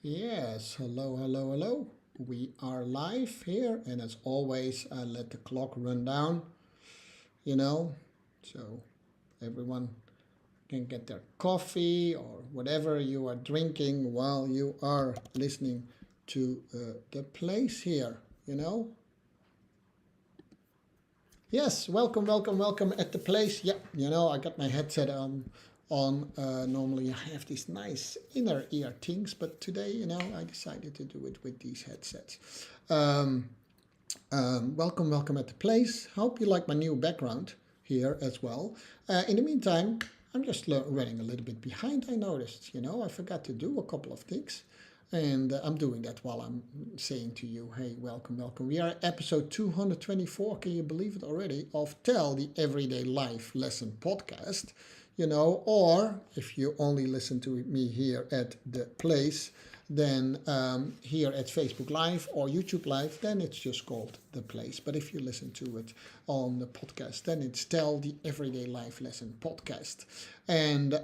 Yes, hello, hello, hello. We are live here, and as always, I let the clock run down, you know, so everyone can get their coffee or whatever you are drinking while you are listening to the place here, you know. Yes, welcome, welcome, welcome at the place. Yeah, I got my headset on. Normally I have these nice inner ear things, but today, I decided to do it with these headsets. Um, welcome, welcome at the place. Hope you like my new background here as well. In the meantime, I'm just running a little bit behind. I noticed, I forgot to do a couple of things. And I'm doing that while I'm saying to you, hey, welcome, welcome. We are at episode 224, can you believe it already, of Tell the Everyday Life Lesson podcast. Or if you only listen to me here at the place, then here at Facebook Live or YouTube Live, then it's just called The Place. But if you listen to it on the podcast, then it's Tell the Everyday Life Lesson podcast. And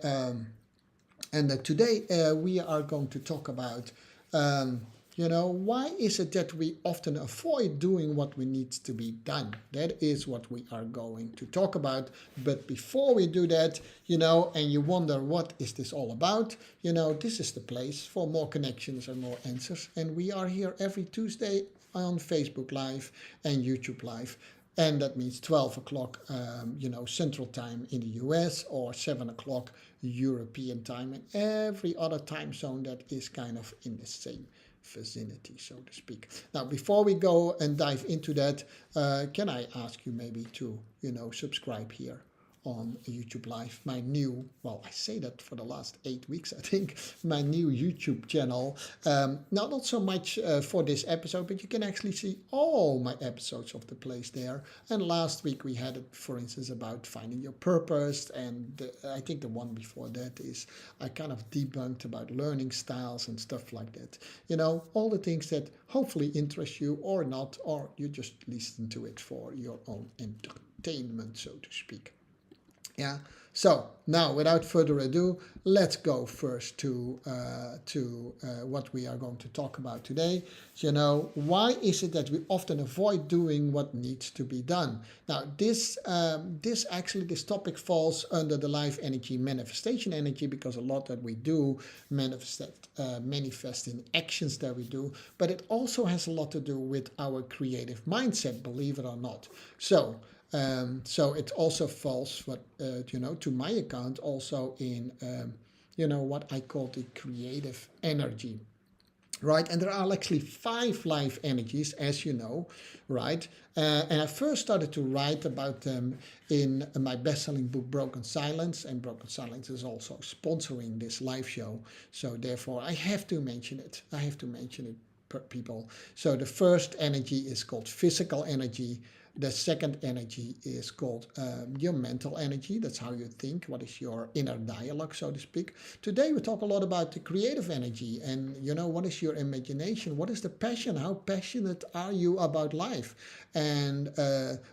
today we are going to talk about, why is it that we often avoid doing what we need to be done? That is what we are going to talk about. But before we do that, and you wonder what is this all about, this is the place for more connections and more answers. And we are here every Tuesday on Facebook Live and YouTube Live. And that means 12 o'clock, Central Time in the US, or 7 o'clock European time, and every other time zone that is kind of in the same vicinity, so to speak. Now, before we go and dive into that, can I ask you maybe to, subscribe here on YouTube Live, my new, well, I say that for the last 8 weeks, I think, my new YouTube channel. Not so much for this episode, but you can actually see all my episodes of the place there. And last week we had it, for instance, about finding your purpose. And I think the one before that is I kind of debunked about learning styles and stuff like that. All the things that hopefully interest you or not, or you just listen to it for your own entertainment, so to speak. Yeah. So now, without further ado, let's go first to what we are going to talk about today. Why is it that we often avoid doing what needs to be done? Now, this topic falls under the life energy, manifestation energy, because a lot that we do manifest in actions that we do, but it also has a lot to do with our creative mindset, believe it or not. So it also falls, to my account, also in, what I call the creative energy, right? And there are actually 5 life energies, as you know, right? And I first started to write about them in my best-selling book, Broken Silence, and Broken Silence is also sponsoring this live show. So therefore, I have to mention it. People. So the first energy is called physical energy. The second energy is called your mental energy. That's how you think. What is your inner dialogue, so to speak? Today we talk a lot about the creative energy and, what is your imagination? What is the passion? How passionate are you about life? And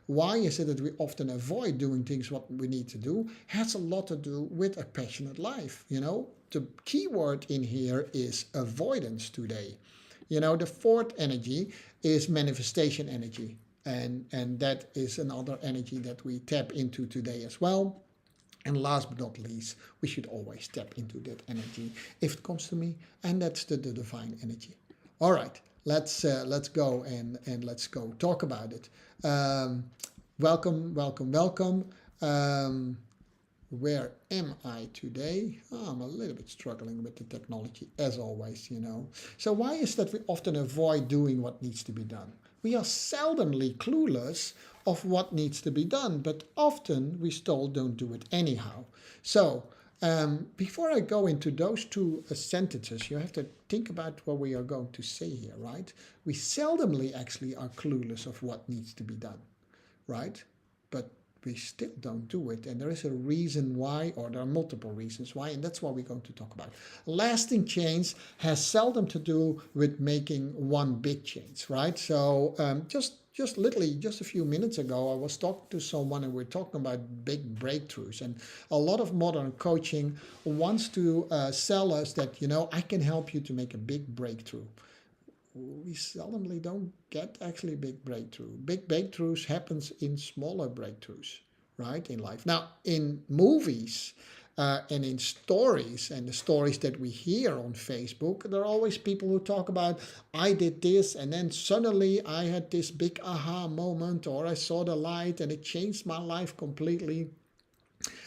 why is it that we often avoid doing things what we need to do? Has a lot to do with a passionate life, The key word in here is avoidance today. The fourth energy is manifestation energy. And that is another energy that we tap into today as well. And last but not least, we should always tap into that energy if it comes to me, and that's the divine energy. All right, let's go and let's go talk about it. Welcome, welcome, welcome. Where am I today? I'm a little bit struggling with the technology, as always, So why is that we often avoid doing what needs to be done? We are seldomly clueless of what needs to be done, but often we still don't do it anyhow. So before I go into those two sentences, you have to think about what we are going to say here, right? We seldomly actually are clueless of what needs to be done, right? But we still don't do it. And there is a reason why, or there are multiple reasons why, and that's what we're going to talk about. Lasting change has seldom to do with making one big change, right? So just just a few minutes ago, I was talking to someone and we're talking about big breakthroughs. And a lot of modern coaching wants to sell us that, I can help you to make a big breakthrough. We seldomly don't get actually big breakthrough. Big breakthroughs happens in smaller breakthroughs, right, in life. Now, in movies and in stories and the stories that we hear on Facebook, there are always people who talk about, I did this and then suddenly I had this big aha moment, or I saw the light and it changed my life completely.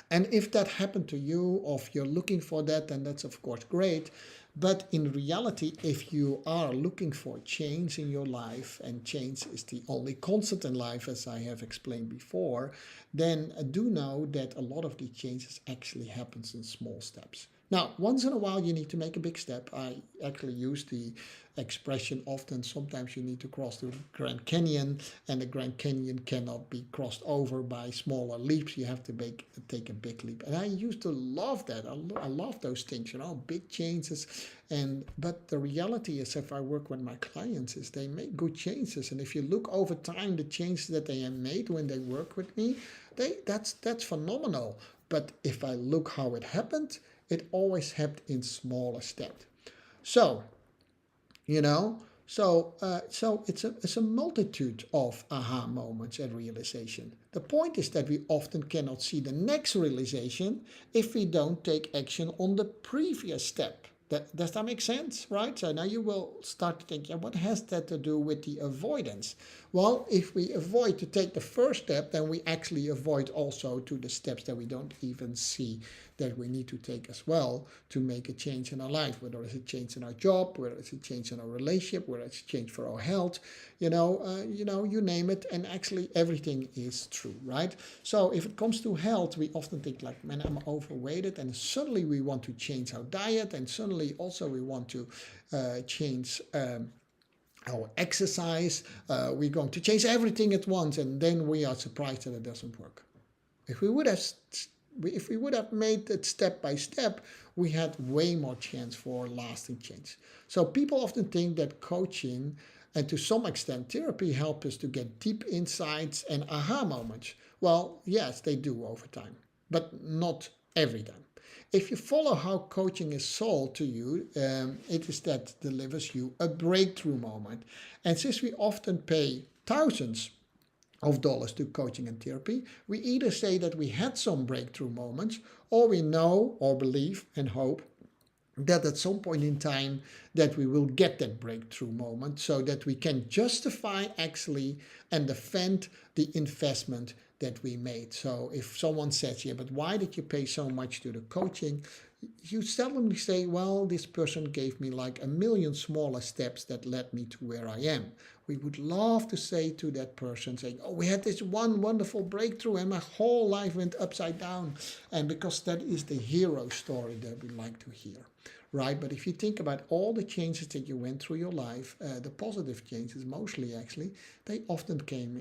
And if that happened to you, or if you're looking for that, then that's of course great. But in reality, if you are looking for change in your life, and change is the only constant in life, as I have explained before, then do know that a lot of the changes actually happens in small steps. Now, once in a while, you need to make a big step. I actually use the expression often. Sometimes you need to cross the Grand Canyon, and the Grand Canyon cannot be crossed over by smaller leaps. You have to take a big leap. And I used to love that. I love those things, big changes. But the reality is, if I work with my clients, is they make good changes. And if you look over time, the changes that they have made when they work with me, that's phenomenal. But if I look how it happened, it always happened in smaller steps. So, so it's a multitude of aha moments and realization. The point is that we often cannot see the next realization if we don't take action on the previous step. Does that make sense, right? So now you will start to think, what has that to do with the avoidance? Well, if we avoid to take the first step, then we actually avoid also to the steps that we don't even see that we need to take as well to make a change in our life, whether it's a change in our job, whether it's a change in our relationship, whether it's a change for our health, you name it, and actually everything is true, right? So if it comes to health, we often think like, man, I'm overweighted, and suddenly we want to change our diet, and suddenly also we want to change our exercise. We're going to change everything at once, and then we are surprised that it doesn't work. If we would have made it step by step, we had way more chance for lasting change. So people often think that coaching and to some extent therapy help us to get deep insights and aha moments. Well, yes, they do over time, but not every time. If you follow how coaching is sold to you, it is that delivers you a breakthrough moment. And since we often pay thousands of dollars to coaching and therapy, we either say that we had some breakthrough moments, or we know or believe and hope that at some point in time that we will get that breakthrough moment, so that we can justify actually and defend the investment that we made. So if someone says, yeah, but why did you pay so much to the coaching? You seldomly say, well, this person gave me like a million smaller steps that led me to where I am. We would love to say to that person, saying, oh, we had this one wonderful breakthrough and my whole life went upside down. And because that is the hero story that we like to hear, right? But if you think about all the changes that you went through your life, the positive changes mostly actually, they often came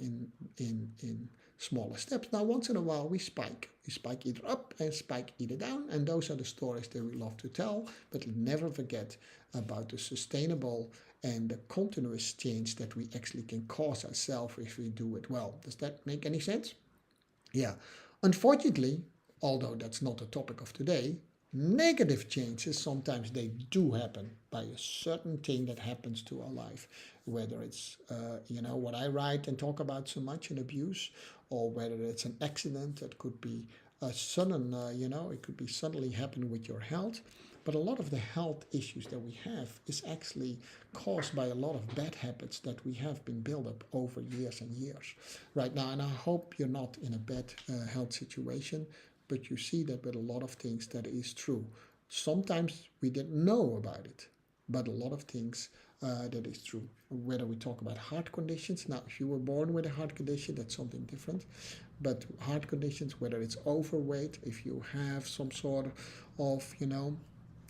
in smaller steps. Now, once in a while, we spike. We spike either up and spike either down, and those are the stories that we love to tell, but never forget about the sustainable and the continuous change that we actually can cause ourselves if we do it well. Does that make any sense? Yeah. Unfortunately, although that's not the topic of today, negative changes sometimes they do happen by a certain thing that happens to our life, whether it's what I write and talk about so much in abuse, or whether it's an accident that could be a sudden it could be suddenly happen with your health. But a lot of the health issues that we have is actually caused by a lot of bad habits that we have been built up over years and years right now. And I hope you're not in a bad health situation, but you see that with a lot of things that is true. Sometimes we didn't know about it, but a lot of things that is true. Whether we talk about heart conditions, now if you were born with a heart condition, that's something different. But heart conditions, whether it's overweight, if you have some sort of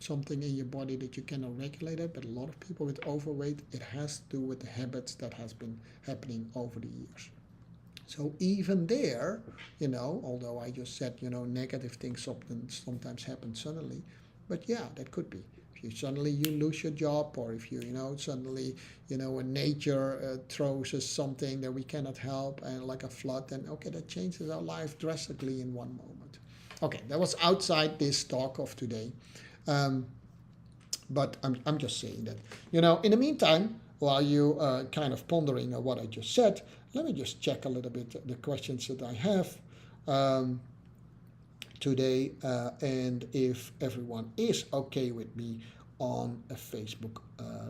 something in your body that you cannot regulate it, but a lot of people with overweight, it has to do with the habits that has been happening over the years. So even there, although I just said, negative things sometimes happen suddenly, but yeah, that could be. If you suddenly you lose your job, or if suddenly when nature throws us something that we cannot help, and like a flood, then okay, that changes our life drastically in one moment. Okay, that was outside this talk of today. Um, but I'm just saying that. In the meantime, while you kind of pondering on what I just said, let me just check a little bit the questions that I have um, today, and if everyone is okay with me on a Facebook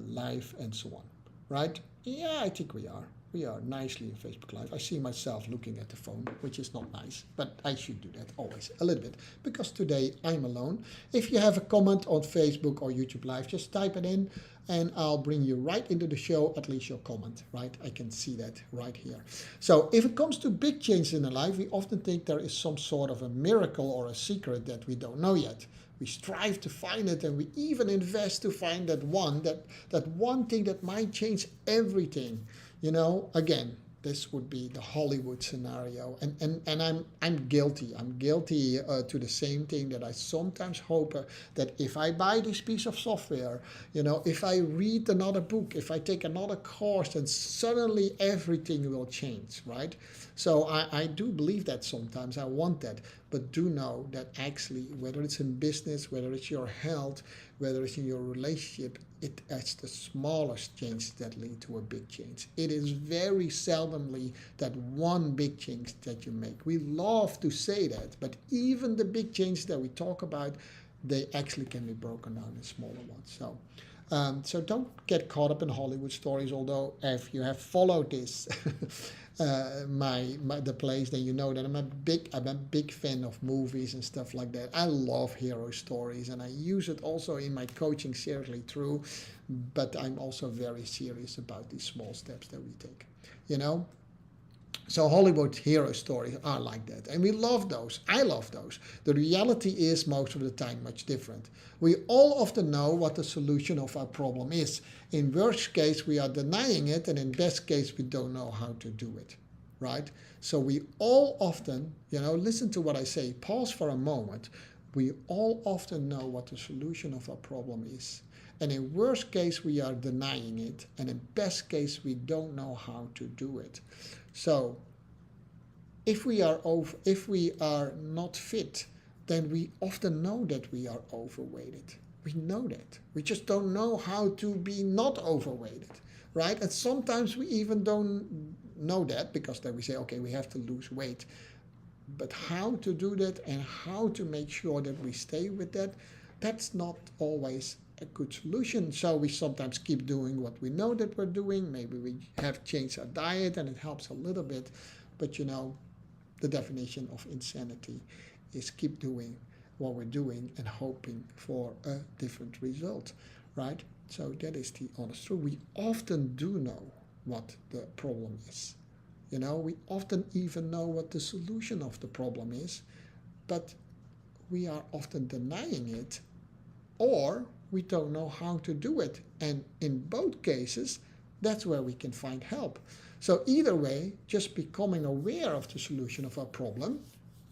Live and so on. Right? Yeah, I think we are. We are nicely in Facebook Live. I see myself looking at the phone, which is not nice, but I should do that always a little bit, because today I'm alone. If you have a comment on Facebook or YouTube Live, just type it in and I'll bring you right into the show, at least your comment, right? I can see that right here. So if it comes to big changes in our life, we often think there is some sort of a miracle or a secret that we don't know yet. We strive to find it, and we even invest to find that one thing that might change everything. Again, this would be the Hollywood scenario, and I'm guilty. I'm guilty to the same thing, that I sometimes hope that if I buy this piece of software, if I read another book, if I take another course, then suddenly everything will change, right? So I do believe that sometimes. I want that, but do know that actually, whether it's in business, whether it's your health, whether it's in your relationship, it's the smallest change that lead to a big change. It is very seldomly that one big change that you make. We love to say that, but even the big changes that we talk about, they actually can be broken down in smaller ones. So don't get caught up in Hollywood stories. Although if you have followed this, the place, then you know that I'm a big fan of movies and stuff like that. I love hero stories, and I use it also in my coaching, seriously true. But I'm also very serious about these small steps that we take. So Hollywood hero stories are like that, and we love those. I love those. The reality is most of the time much different. We all often know what the solution of our problem is. In worst case, we are denying it, and in best case, we don't know how to do it, right? So we all often, listen to what I say, pause for a moment. We all often know what the solution of our problem is. And in worst case, we are denying it, and in best case, we don't know how to do it. So if we are not fit, then we often know that we are overweighted. We know that. We just don't know how to be not overweighted, right? And sometimes we even don't know that, because then we say, okay, we have to lose weight. But how to do that and how to make sure that we stay with that, that's not always a good solution. So we sometimes keep doing what we know that we're doing. Maybe we have changed our diet and it helps a little bit. But the definition of insanity is keep doing what we're doing and hoping for a different result, right? So that is the honest truth. We often do know what the problem is. We often even know what the solution of the problem is, but we are often denying it, or we don't know how to do it. And in both cases, that's where we can find help. So either way, just becoming aware of the solution of our problem,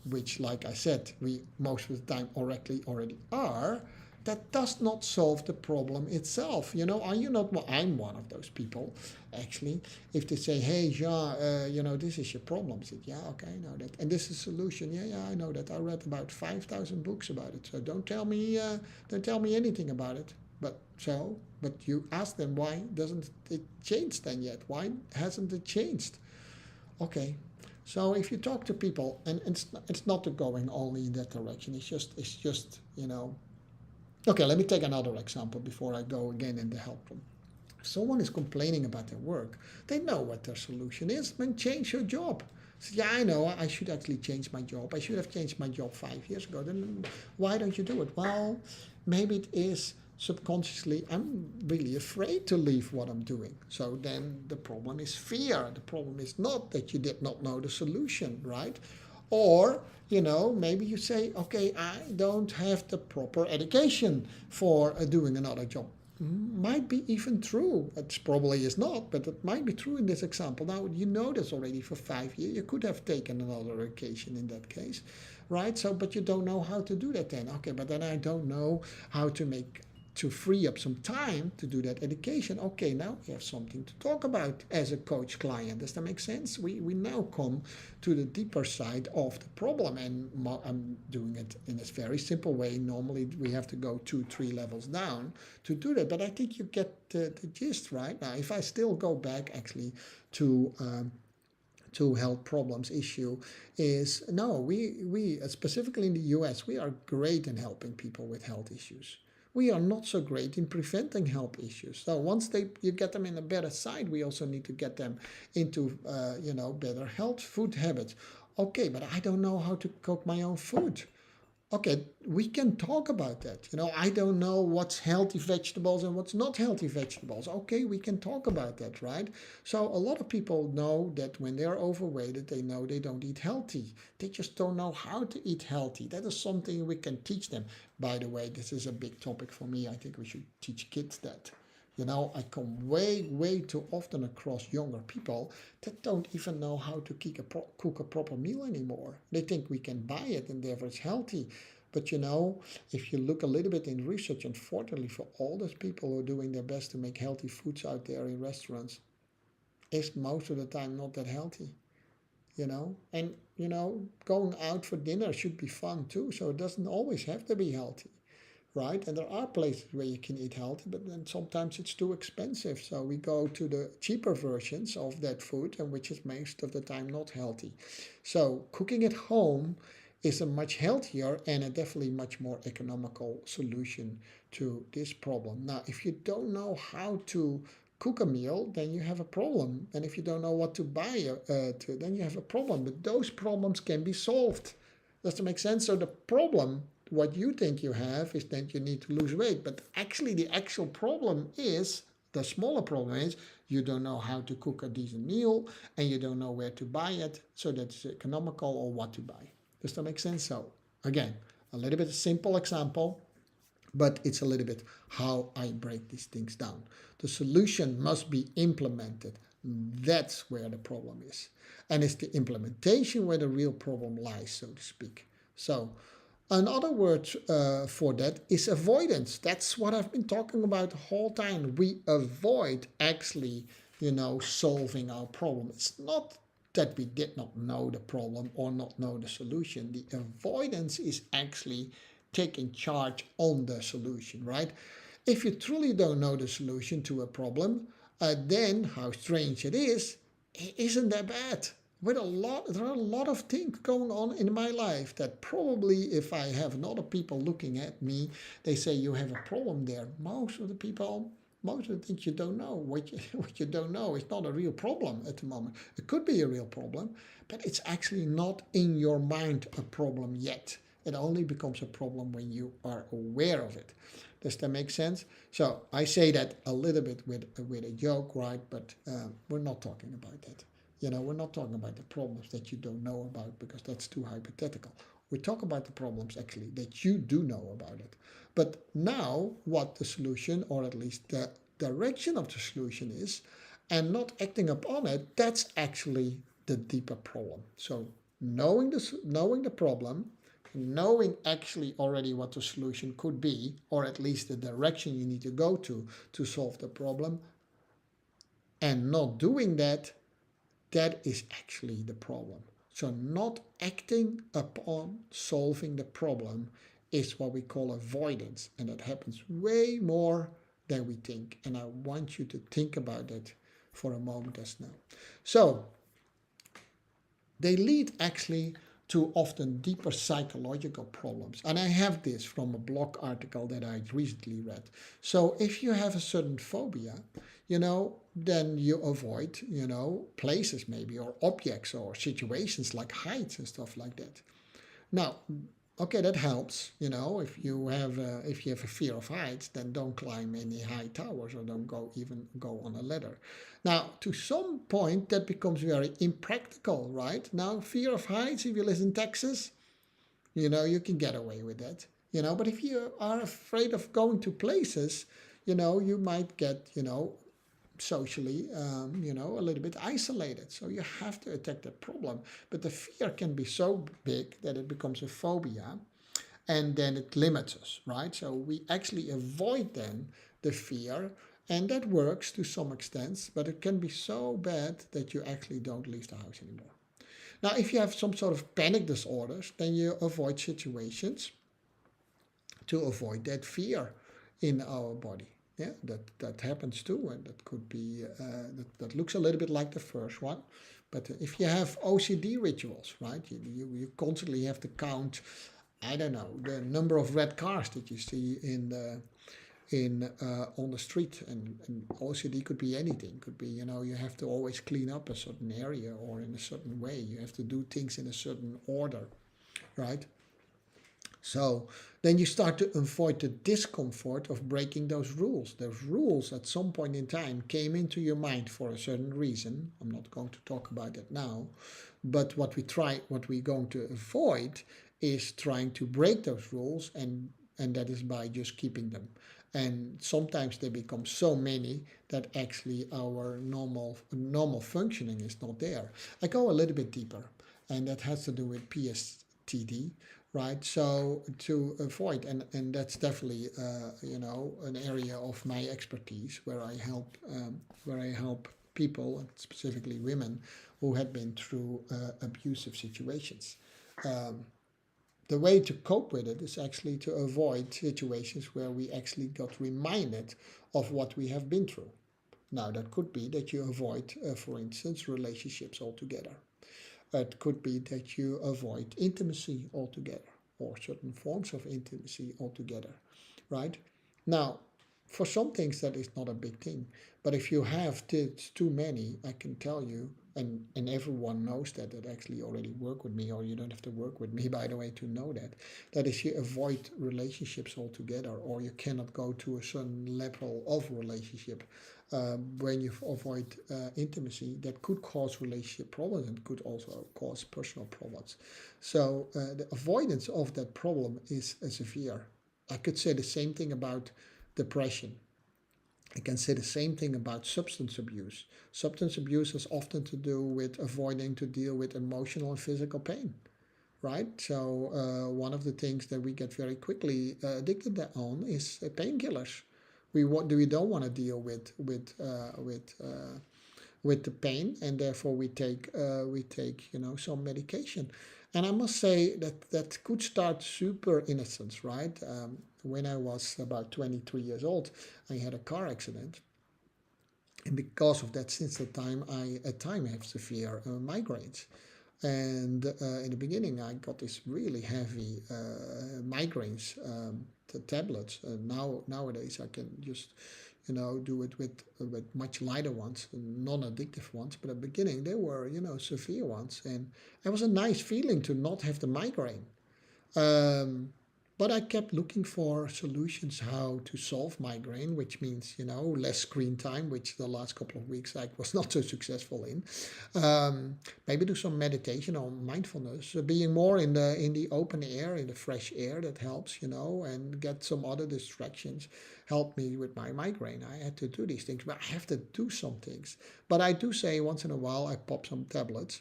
which, like I said, we most of the time already are, that does not solve the problem itself. Are you not? Well, I'm one of those people, actually. If they say, hey, Jean, this is your problem. I said, yeah, okay, I know that. And this is a solution. Yeah, I know that. I read about 5,000 books about it. So don't tell me anything about it. But you ask them, why doesn't it change then yet? Why hasn't it changed? Okay. So if you talk to people, and it's not going only in that direction. It's just. Okay, let me take another example before I go again in the help room. If someone is complaining about their work, they know what their solution is. Change your job. So, yeah, I know, I should actually change my job. I should have changed my job 5 years ago. Then why don't you do it? Well, maybe it is subconsciously, I'm really afraid to leave what I'm doing. So then the problem is fear. The problem is not that you did not know the solution, right? Or, maybe you say, okay, I don't have the proper education for doing another job. Might be even true. It probably is not, but it might be true in this example. Now, you know this already for 5 years. You could have taken another education in that case, right? So, but you don't know how to do that then. Okay, but then I don't know how to make to free up some time to do that education, okay, now we have something to talk about as a coach client. Does that make sense? We now come to the deeper side of the problem, and I'm doing it in this very simple way. Normally we have to go 2-3 levels down to do that, but I think you get the gist right now. If I still go back actually to health problems issue is no, we specifically in the US, we are great in helping people with health issues. We are not so great in preventing health issues. So once you get them in a better side, we also need to get them into better health food habits. Okay, but I don't know how to cook my own food. Okay, we can talk about that. I don't know what's healthy vegetables and what's not healthy vegetables. Okay, we can talk about that, right? So a lot of people know that when they're overweighted, they know they don't eat healthy. They just don't know how to eat healthy. That is something we can teach them. By the way, this is a big topic for me. I think we should teach kids that. I come way, way too often across younger people that don't even know how to cook a proper meal anymore. They think we can buy it and therefore it's healthy. But if you look a little bit in research, unfortunately, for all those people who are doing their best to make healthy foods out there in restaurants, it's most of the time not that healthy. And going out for dinner should be fun too, so it doesn't always have to be healthy. Right? And there are places where you can eat healthy, but then sometimes it's too expensive. So we go to the cheaper versions of that food, and which is most of the time not healthy. So cooking at home is a much healthier and a definitely much more economical solution to this problem. Now, if you don't know how to cook a meal, then you have a problem. And if you don't know what to buy, then you have a problem. But those problems can be solved. Does that make sense? So the problem, what you think you have, is that you need to lose weight. But actually, the actual problem is, the smaller problem is, you don't know how to cook a decent meal and you don't know where to buy it so that it's economical or what to buy. Does that make sense? So again, a little bit simple example, but it's a little bit how I break these things down. The solution must be implemented. That's where the problem is. And it's the implementation where the real problem lies, so to speak. So another word for that is avoidance. That's what I've been talking about the whole time. We avoid actually, solving our problem. It's not that we did not know the problem or not know the solution. The avoidance is actually taking charge on the solution, right? If you truly don't know the solution to a problem, then how strange it isn't that bad. There are a lot of things going on in my life that probably, if I have other people looking at me, they say you have a problem there. Most of the things you don't know. What you don't know is not a real problem at the moment. It could be a real problem, but it's actually not in your mind a problem yet. It only becomes a problem when you are aware of it. Does that make sense? So I say that a little bit with a joke, right? But we're not talking about that. We're not talking about the problems that you don't know about, because that's too hypothetical. We talk about the problems actually that you do know about it. But now what the solution, or at least the direction of the solution is, and not acting upon it, that's actually the deeper problem. So knowing the problem, knowing actually already what the solution could be, or at least the direction you need to go to solve the problem, and not doing that, that is actually the problem. So not acting upon solving the problem is what we call avoidance. And that happens way more than we think. And I want you to think about that for a moment as now. So they lead actually to often deeper psychological problems. And I have this from a blog article that I recently read. So if you have a certain phobia, then you avoid, places maybe, or objects or situations like heights and stuff like that. Now, okay, that helps. If you have a fear of heights, then don't climb any high towers, or don't go on a ladder. Now, to some point, that becomes very impractical, right? Now, fear of heights, if you live in Texas, you can get away with that. But if you are afraid of going to places, you might get, socially, a little bit isolated. So you have to attack that problem. But the fear can be so big that it becomes a phobia. and then it limits us, right? So we actually avoid then the fear, and that works to some extent, but it can be so bad that you actually don't leave the house anymore. Now, if you have some sort of panic disorders, then you avoid situations to avoid that fear in our body. Yeah, that happens too, and that could be that looks a little bit like the first one. But if you have OCD rituals, right, you constantly have to count, I don't know, the number of red cars that you see in on the street, and OCD could be anything. Could be, you have to always clean up a certain area or in a certain way. You have to do things in a certain order, right? So then you start to avoid the discomfort of breaking those rules. Those rules at some point in time came into your mind for a certain reason. I'm not going to talk about that now. But what we're going to avoid is trying to break those rules, and that is by just keeping them. And sometimes they become so many that actually our normal functioning is not there. I go a little bit deeper, and that has to do with PSTD, right? So to avoid, and that's definitely an area of my expertise where I help people, and specifically women, who had been through abusive situations. Um, the way to cope with it is actually to avoid situations where we actually got reminded of what we have been through. Now, that could be that you avoid, for instance, relationships altogether. It could be that you avoid intimacy altogether, or certain forms of intimacy altogether, right? Now, for some things that is not a big thing, but if you have too many, I can tell you, and everyone knows that actually already work with me, or you don't have to work with me, by the way, to know that is, you avoid relationships altogether, or you cannot go to a certain level of relationship. When you avoid intimacy, that could cause relationship problems and could also cause personal problems. So the avoidance of that problem is severe. I could say the same thing about depression. I can say the same thing about substance abuse. Substance abuse has often to do with avoiding to deal with emotional and physical pain, right? So one of the things that we get very quickly addicted on is painkillers. We don't want to deal with the pain, and therefore we take some medication. And I must say that could start super innocent, right? When I was about 23 years old, I had a car accident, and because of that, since that time, I at time have severe migraines. And in the beginning, I got this really heavy migraines tablets. Nowadays, I can just do it with much lighter ones, non-addictive ones. But at the beginning, they were severe ones, and it was a nice feeling to not have the migraine. Um, but I kept looking for solutions how to solve migraine, which means less screen time, which the last couple of weeks I was not so successful in. Maybe do some meditation or mindfulness, being more in the open air, in the fresh air. That helps, and get some other distractions. Help me with my migraine. I had to do these things, but I have to do some things. But I do say once in a while I pop some tablets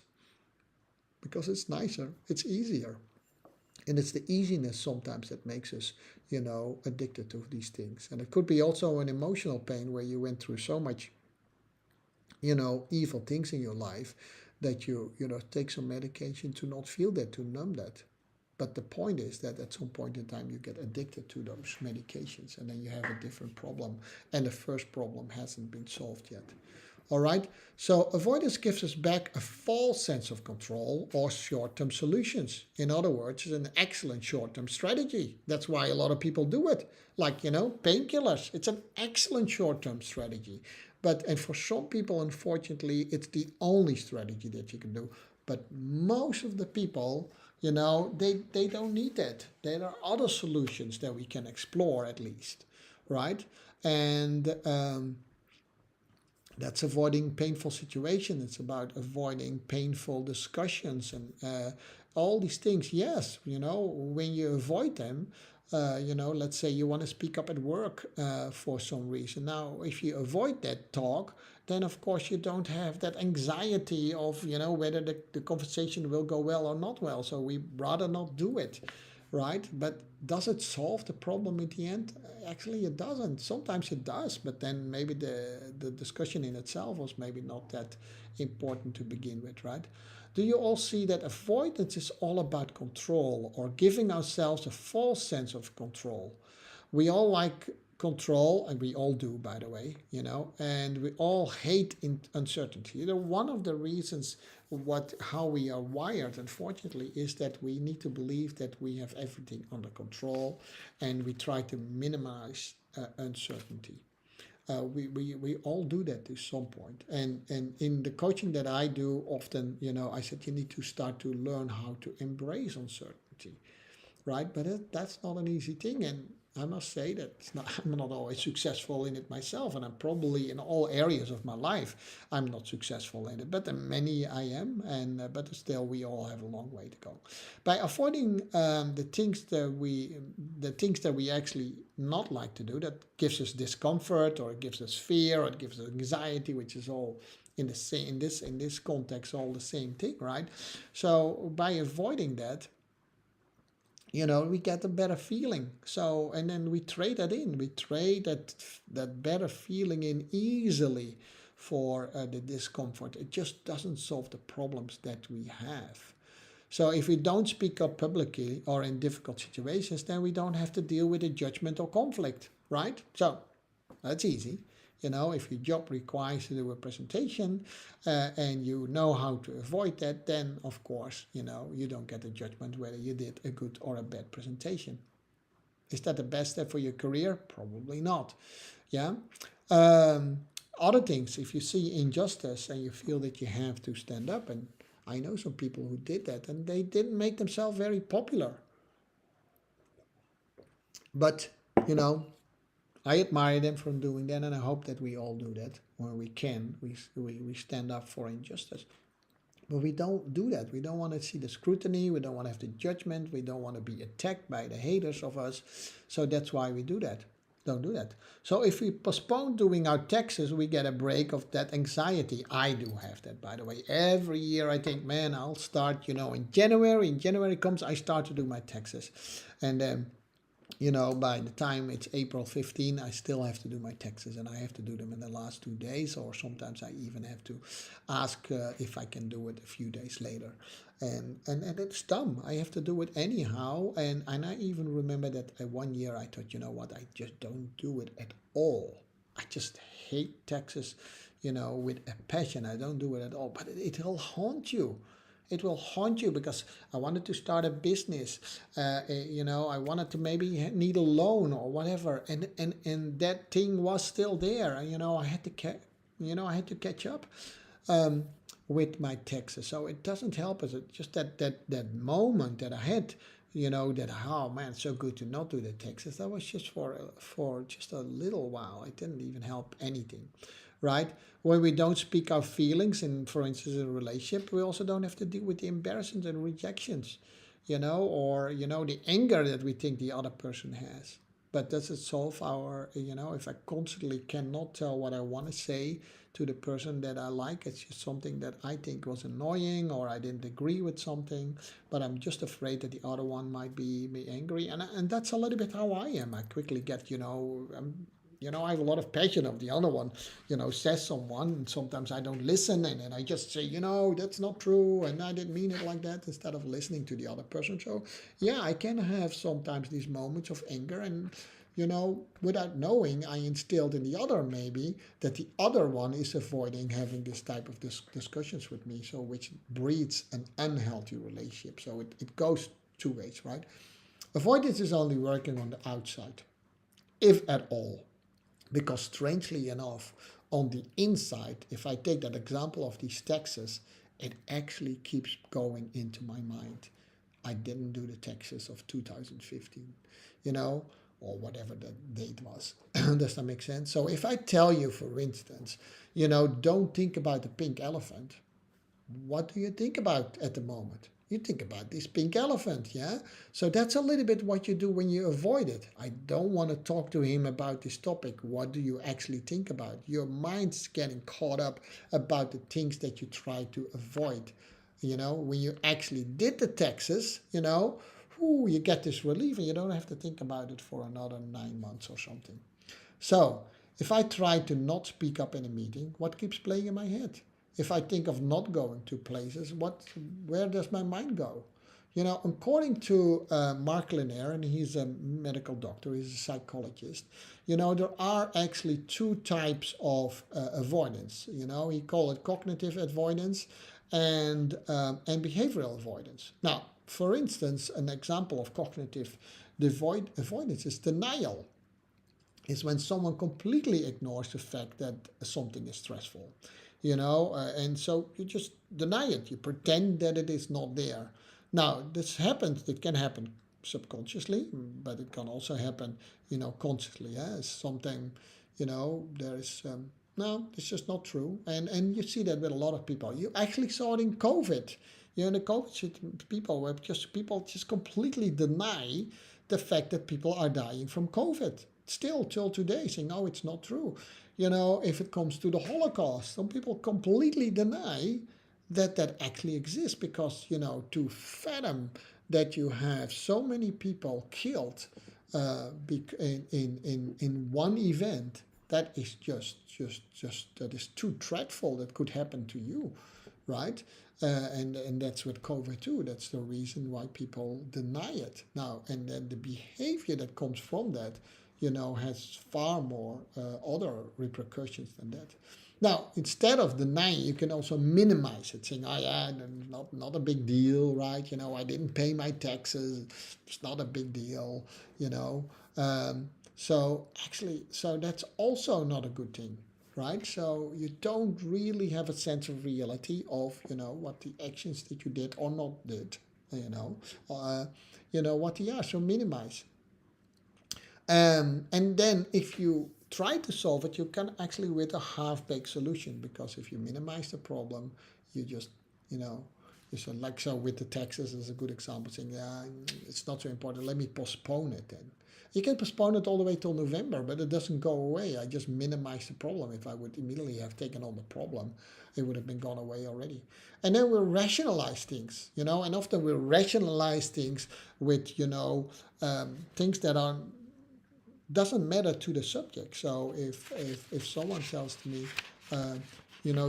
because it's nicer, it's easier. And it's the easiness sometimes that makes us, addicted to these things. And it could be also an emotional pain where you went through so much, evil things in your life that you take some medication to not feel that, to numb that. But the point is that at some point in time you get addicted to those medications, and then you have a different problem, and the first problem hasn't been solved yet. All right, so avoidance gives us back a false sense of control or short-term solutions. In other words, it's an excellent short-term strategy. That's why a lot of people do it. Like, painkillers. It's an excellent short-term strategy. And for some people, unfortunately, it's the only strategy that you can do. But most of the people, they don't need that. There are other solutions that we can explore at least, right? And that's avoiding painful situations. It's about avoiding painful discussions and all these things. Yes, when you avoid them, let's say you want to speak up at work for some reason. Now, if you avoid that talk, then of course you don't have that anxiety of, whether the conversation will go well or not well. So we rather not do it. right? But does it solve the problem in the end? Actually, it doesn't. Sometimes it does, but then maybe the discussion in itself was maybe not that important to begin with, right? Do you all see that avoidance is all about control or giving ourselves a false sense of control? We all like control, and we all do, by the way, and we all hate uncertainty. One of the reasons what how we are wired, unfortunately, is that we need to believe that we have everything under control, and we try to minimize uncertainty. We all do that to some point, and in the coaching that I do, often, I said you need to start to learn how to embrace uncertainty, right? But that's not an easy thing, and I must say that I'm not always successful in it myself, and I'm probably in all areas of my life I'm not successful in it. But in many I am, and but still we all have a long way to go. By avoiding the things that we actually not like to do, that gives us discomfort, or it gives us fear, or it gives us anxiety, which is all in the same in this context all the same thing, right? So by avoiding that, we get a better feeling. So, and then we trade that in. We trade that better feeling in easily for the discomfort. It just doesn't solve the problems that we have. So if we don't speak up publicly or in difficult situations, then we don't have to deal with a judgment or conflict, right? So that's easy. If your job requires to do a presentation, and you know how to avoid that, then of course, you don't get a judgment whether you did a good or a bad presentation. Is that the best step for your career? Probably not. Yeah. Um, Other things, if you see injustice and you feel that you have to stand up, and I know some people who did that, and they didn't make themselves very popular. But, you know, I admire them for doing that, and I hope that we all do that when we can. We stand up for injustice. But we don't do that. We don't want to see the scrutiny. We don't want to have the judgment. We don't want to be attacked by the haters of us. So that's why we do that. Don't do that. So if we postpone doing our taxes, we get a break of that anxiety. I do have that, by the way. Every year I think, man, I'll start, in January. In January comes, I start to do my taxes. And then by the time it's April 15, I still have to do my taxes, and I have to do them in the last 2 days, or sometimes I even have to ask if I can do it a few days later. And it's dumb. I have to do it anyhow. And I even remember that one year I thought, you know what, I just don't do it at all. I just hate taxes, with a passion. I don't do it at all. But it'll haunt you. It will haunt you because I wanted to start a business. I wanted to maybe need a loan or whatever, and that thing was still there. I had to I had to catch up um, with my taxes. So it doesn't help us. It's just that moment that I had. That, oh man, it's so good to not do the taxes. That was just for just a little while. It didn't even help anything, right? When we don't speak our feelings, in, for instance, in a relationship, we also don't have to deal with the embarrassment and rejections, or the anger that we think the other person has. But does it solve our, if I constantly cannot tell what I want to say to the person that I like, it's just something that I think was annoying, or I didn't agree with something, but I'm just afraid that the other one might be angry. And that's a little bit how I am. I quickly get, I have a lot of passion of the other one, says someone, and sometimes I don't listen, and then I just say, that's not true, and I didn't mean it like that, instead of listening to the other person. So, yeah, I can have sometimes these moments of anger, and, without knowing, I instilled in the other maybe that the other one is avoiding having this type of discussions with me, so which breeds an unhealthy relationship. So it goes two ways, right? Avoidance is only working on the outside, if at all. Because strangely enough, on the inside, if I take that example of these taxes, it actually keeps going into my mind. I didn't do the taxes of 2015, or whatever the date was. Does that make sense? So if I tell you, for instance, don't think about the pink elephant, what do you think about at the moment? You think about this pink elephant, yeah? So that's a little bit what you do when you avoid it. I don't want to talk to him about this topic. What do you actually think about? Your mind's getting caught up about the things that you try to avoid. When you actually did the taxes, whoo, you get this relief and you don't have to think about it for another 9 months or something. So, if I try to not speak up in a meeting, what keeps playing in my head? If I think of not going to places, where does my mind go? According to Mark Lanier, and he's a medical doctor, he's a psychologist, there are actually two types of avoidance. He called it cognitive avoidance and behavioral avoidance. Now, for instance, an example of cognitive avoidance is denial, is when someone completely ignores the fact that something is stressful, and so you just deny it. You pretend that it is not there. Now, this happens, it can happen subconsciously, but it can also happen, consciously. Yeah? Sometimes, there is, no, it's just not true. And you see that with a lot of people. You actually saw it in COVID. In the COVID people, where people just completely deny the fact that people are dying from COVID. Still, till today, saying, no, it's not true. If it comes to the Holocaust, some people completely deny that actually exists, because to fathom that you have so many people killed in one event, that is just that is too dreadful. That could happen to you, right? And that's with COVID too. That's the reason why people deny it now. And then the behavior that comes from that, has far more other repercussions than that. Now, instead of denying, you can also minimize it, saying, "Oh yeah, not a big deal, right? I didn't pay my taxes. It's not a big deal, you know." So that's also not a good thing, right? So you don't really have a sense of reality of, what the actions that you did or not did, what they are. So minimize. And then if you try to solve it, you can actually with a half-baked solution, because if you minimize the problem, you just, you so like so with the taxes is a good example, saying, yeah, it's not so important, let me postpone it then. You can postpone it all the way till November, but it doesn't go away. I just minimize the problem. If I would immediately have taken on the problem, it would have been gone away already. And then we'll rationalize things, and often we'll rationalize things with, things that are doesn't matter to the subject. So if someone tells to me,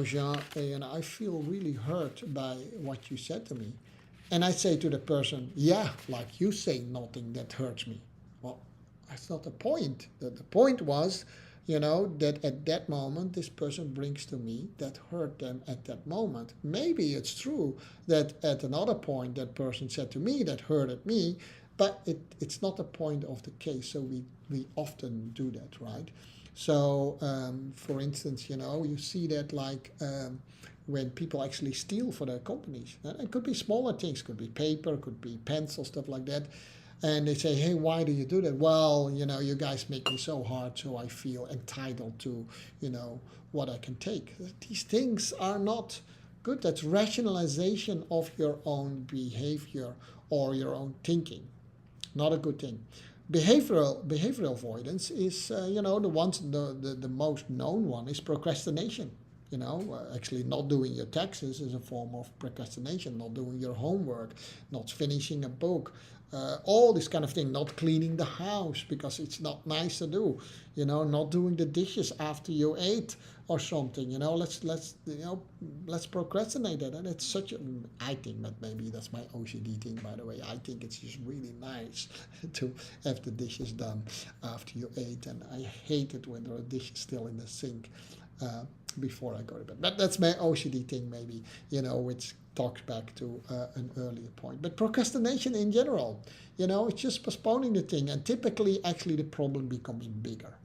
Jean, I feel really hurt by what you said to me, and I say to the person, yeah, like you say nothing that hurts me. Well, that's not the point. The point was, that at that moment this person brings to me that hurt them at that moment. Maybe it's true that at another point that person said to me that hurted me, but it's not the point of the case. So we often do that, right? So, for instance, you see that like when people actually steal for their companies. And it could be smaller things, could be paper, could be pencil, stuff like that. And they say, hey, why do you do that? Well, you guys make me so hard, so I feel entitled to, what I can take. These things are not good. That's rationalization of your own behavior or your own thinking. Not a good thing. Behavioral avoidance is, the most known one is procrastination. Actually not doing your taxes is a form of procrastination. Not doing your homework, not finishing a book, all this kind of thing. Not cleaning the house because it's not nice to do. Not doing the dishes after you ate or something. Let's procrastinate it. And it's such a, I think, but maybe that's my OCD thing, by the way. I think it's just really nice to have the dishes done after you ate, and I hate it when there are dishes still in the sink before I go to bed. But that's my OCD thing, maybe, which talks back to an earlier point. But procrastination in general, it's just postponing the thing, and typically, actually, the problem becomes bigger,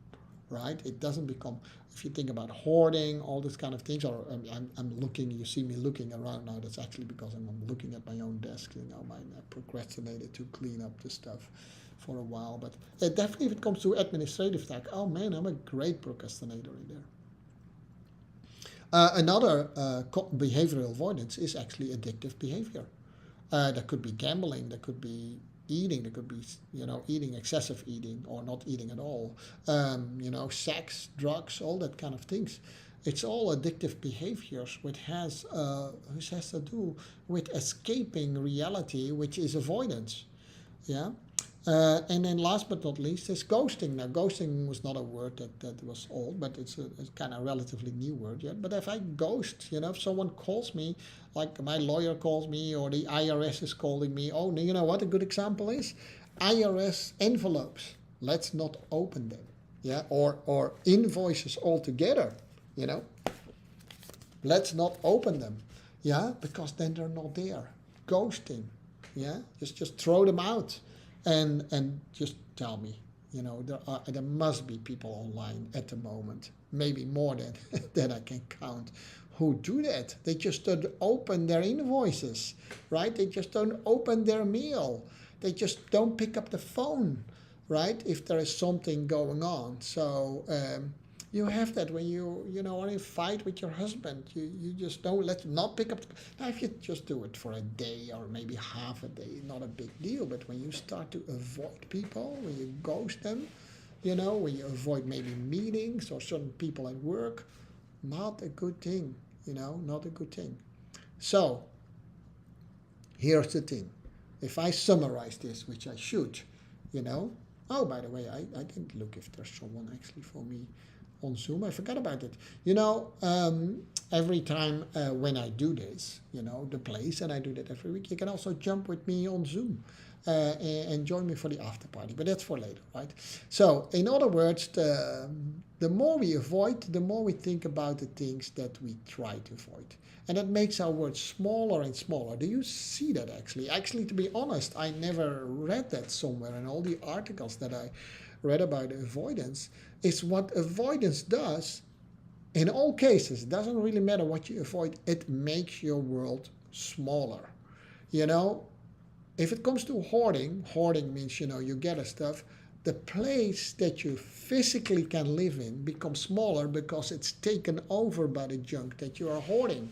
right? It doesn't become, if you think about hoarding, all this kind of things, or I'm looking, you see me looking around now, that's actually because I'm looking at my own desk, I procrastinated to clean up the stuff for a while. But definitely if it comes to administrative tasks, oh man, I'm a great procrastinator in there. Another behavioral avoidance is actually addictive behavior. That could be gambling, that could be eating, that could be, eating, excessive eating, or not eating at all. Sex, drugs, all that kind of things. It's all addictive behaviors, which has to do with escaping reality, which is avoidance. Yeah. And then last but not least is ghosting. Now, ghosting was not a word that was old, but it's kind of relatively new word yet. But if I ghost, if someone calls me, like my lawyer calls me or the IRS is calling me, oh, you know what a good example is? IRS envelopes. Let's not open them. Yeah, or invoices altogether. You know, let's not open them. Yeah, because then they're not there. Ghosting. Yeah, just throw them out, and just tell me. There must be people online at the moment, maybe more than than I can count, who do that. They just don't open their invoices, right? They just don't open their mail. They just don't pick up the phone, right? If there is something going on. So you have that when are in a fight with your husband. You just don't not pick up. Now, if you just do it for a day or maybe half a day, not a big deal. But when you start to avoid people, when you ghost them, when you avoid maybe meetings or certain people at work, not a good thing. Not a good thing. So here's the thing. If I summarize this, which I should, you know. Oh, by the way, I didn't look if there's someone actually for me on Zoom. I forgot about it. Every time when I do this, the place, and I do that every week, you can also jump with me on Zoom and join me for the after party. But that's for later, right? So, in other words, the more we avoid, the more we think about the things that we try to avoid. And that makes our words smaller and smaller. Do you see that actually? Actually, to be honest, I never read that somewhere in all the articles that I read about avoidance. Is what avoidance does in all cases. It doesn't really matter what you avoid, it makes your world smaller. You know, if it comes to hoarding means, you gather stuff. The place that you physically can live in becomes smaller because it's taken over by the junk that you are hoarding.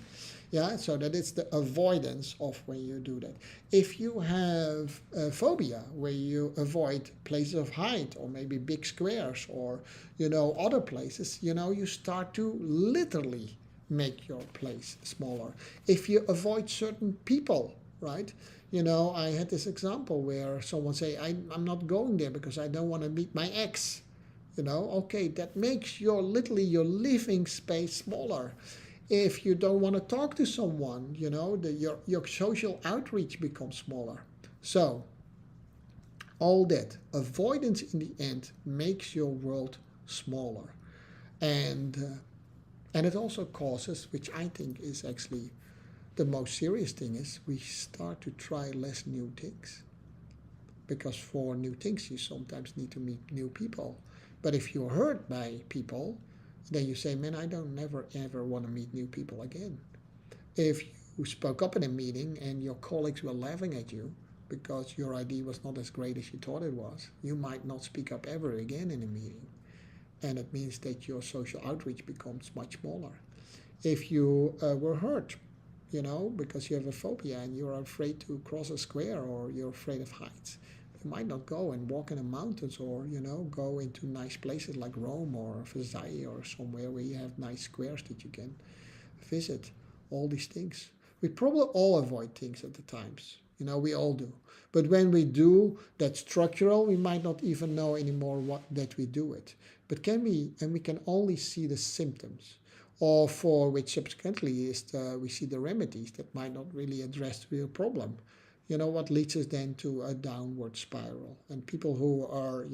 Yeah, so that it's the avoidance of when you do that. If you have a phobia where you avoid places of height or maybe big squares or other places, you start to literally make your place smaller. If you avoid certain people, right? I had this example where someone say, I'm not going there because I don't want to meet my ex. Okay, that makes literally your living space smaller. If you don't want to talk to someone, your social outreach becomes smaller. So, all that avoidance in the end makes your world smaller. And it also causes, which I think is actually the most serious thing, is we start to try less new things. Because for new things, you sometimes need to meet new people. But if you're hurt by people, then you say, man, I don't never ever want to meet new people again. If you spoke up in a meeting and your colleagues were laughing at you because your idea was not as great as you thought it was, you might not speak up ever again in a meeting. And it means that your social outreach becomes much smaller. If you were hurt, because you have a phobia and you're afraid to cross a square or you're afraid of heights, you might not go and walk in the mountains or, go into nice places like Rome or Versailles or somewhere where you have nice squares that you can visit. All these things. We probably all avoid things at the times. We all do. But when we do that structural, we might not even know anymore that we do it. But we can only see the symptoms, or for which subsequently we see the remedies that might not really address the real problem. What leads us then to a downward spiral. And people who are,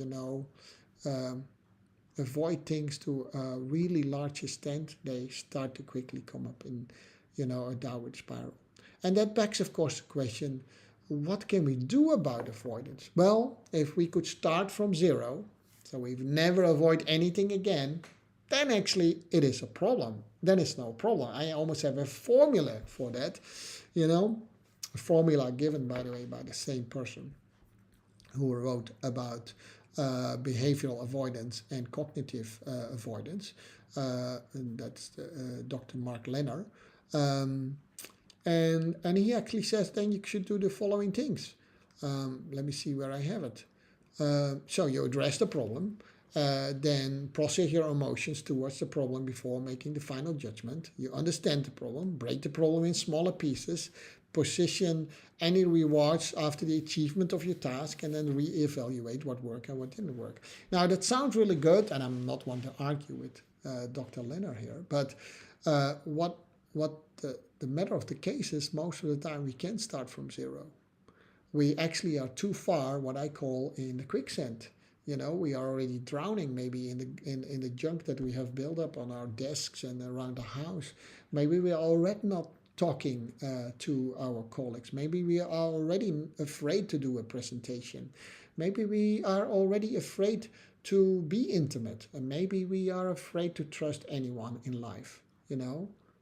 avoid things to a really large extent, they start to quickly come up in, a downward spiral. And that begs, of course, the question, what can we do about avoidance? Well, if we could start from zero, so we've never avoid anything again, then actually it is a problem. Then it's no problem. I almost have a formula for that, a formula given, by the way, by the same person who wrote about behavioral avoidance and cognitive avoidance. And that's Dr. Mark Lenner. And he actually says then you should do the following things. Let me see where I have it. So you address the problem, then process your emotions towards the problem before making the final judgment. You understand the problem, break the problem in smaller pieces, position any rewards after the achievement of your task, and then reevaluate what worked and what didn't work. Now, that sounds really good, and I'm not one to argue with Dr. Leonard here, but what the matter of the case is, most of the time we can start from zero. We actually are too far, what I call, in the quicksand. We are already drowning maybe in the junk that we have built up on our desks and around the house. Maybe we are already not talking to our colleagues. Maybe we are already afraid to do a presentation. Maybe we are already afraid to be intimate. And maybe we are afraid to trust anyone in life.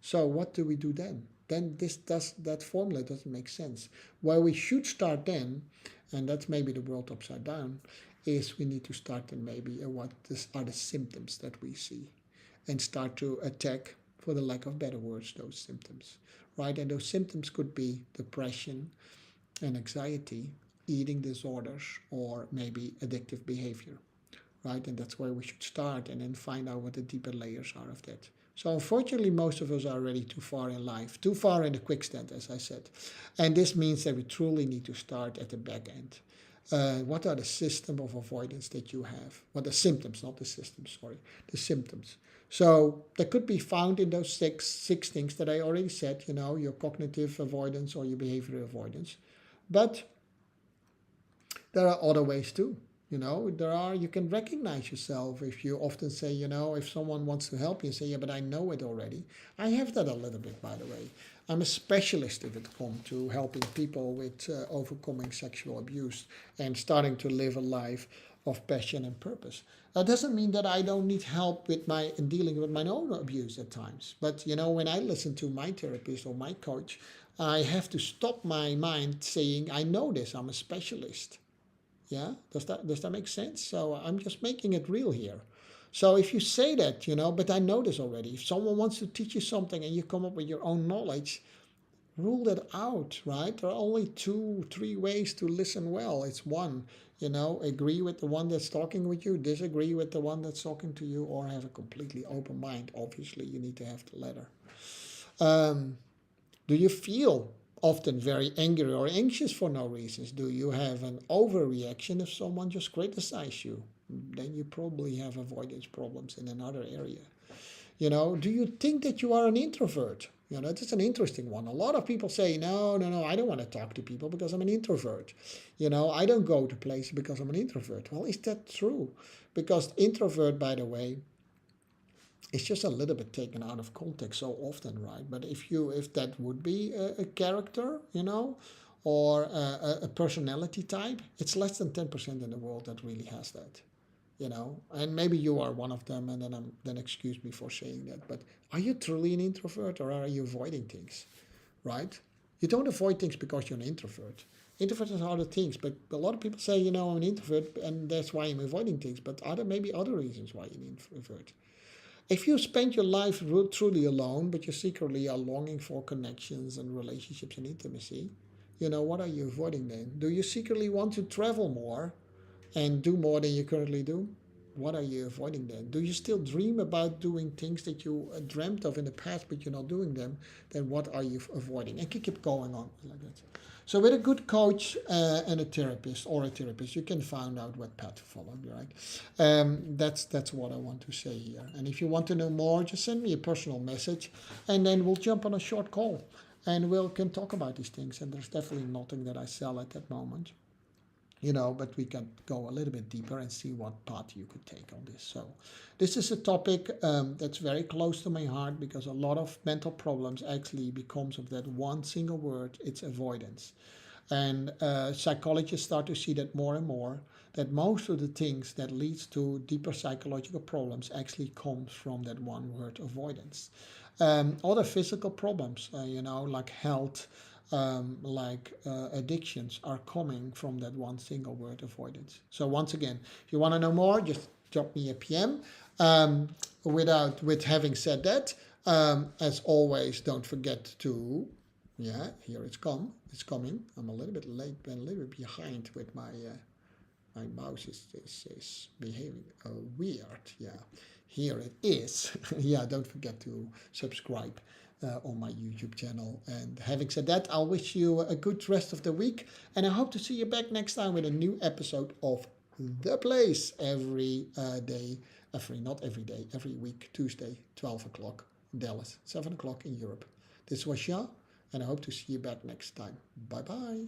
So what do we do then? Then that formula doesn't make sense. Where we should start then, and that's maybe the world upside down, is we need to start then maybe what are the symptoms that we see, and start to attack, for the lack of better words, those symptoms, right? And those symptoms could be depression and anxiety, eating disorders, or maybe addictive behavior, right? And that's where we should start, and then find out what the deeper layers are of that. So unfortunately, most of us are already too far in life, too far in the quicksand, as I said. And this means that we truly need to start at the back end. What are the system of avoidance that you have? What are the symptoms, not the systems, sorry, the symptoms. So that could be found in those six things that I already said, your cognitive avoidance or your behavioral avoidance. But there are other ways too. You can recognize yourself if you often say, if someone wants to help you, say, yeah, but I know it already. I have that a little bit, by the way. I'm a specialist if it comes to helping people with overcoming sexual abuse and starting to live a life of passion and purpose. That doesn't mean that I don't need help with dealing with my own abuse at times. But, when I listen to my therapist or my coach, I have to stop my mind saying, I know this, I'm a specialist. Yeah, does that make sense? So I'm just making it real here. So if you say that, but I know this already. If someone wants to teach you something and you come up with your own knowledge, rule that out, right? There are only 2-3 ways to listen well. It's one, agree with the one that's talking with you, disagree with the one that's talking to you, or have a completely open mind. Obviously, you need to have the latter. Do you feel often very angry or anxious for no reasons? Do you have an overreaction if someone just criticizes you? Then you probably have avoidance problems in another area. Do you think that you are an introvert? That's an interesting one. A lot of people say, no, I don't want to talk to people because I'm an introvert. I don't go to places because I'm an introvert. Well, is that true? Because introvert, by the way, it's just a little bit taken out of context so often, right? But if that would be a character, or a personality type, it's less than 10% in the world that really has that, And maybe you are one of them, and then excuse me for saying that. But are you truly an introvert, or are you avoiding things, right? You don't avoid things because you're an introvert. Introverts are other things, but a lot of people say, I'm an introvert, and that's why I'm avoiding things. But maybe other reasons why you're an introvert. If you spend your life truly alone, but you secretly are longing for connections and relationships and intimacy, what are you avoiding then? Do you secretly want to travel more and do more than you currently do? What are you avoiding then? Do you still dream about doing things that you dreamt of in the past, but you're not doing them? Then what are you avoiding? And keep going on like that. So with a good coach and a therapist, you can find out what path to follow, right? That's what I want to say here. And if you want to know more, just send me a personal message, and then we'll jump on a short call, and we can talk about these things. And there's definitely nothing that I sell at that moment. But we can go a little bit deeper and see what path you could take on this. So this is a topic that's very close to my heart, because a lot of mental problems actually becomes of that one single word. It's avoidance. And psychologists start to see that more and more, that most of the things that leads to deeper psychological problems actually comes from that one word, avoidance. Other physical problems, like health, addictions, are coming from that one single word, avoidance. So once again, if you want to know more, just drop me a PM. With having said that, as always, don't forget to, here it's coming. I'm a little bit late, been a little bit behind with my mouse is behaving weird. Yeah, here it is. Yeah, don't forget to subscribe on my YouTube channel. And having said that, I'll wish you a good rest of the week, and I hope to see you back next time with a new episode of The Place every day, not every day, every week, Tuesday, 12 o'clock in Dallas, 7 o'clock in Europe. This was Jean, and I hope to see you back next time. Bye bye.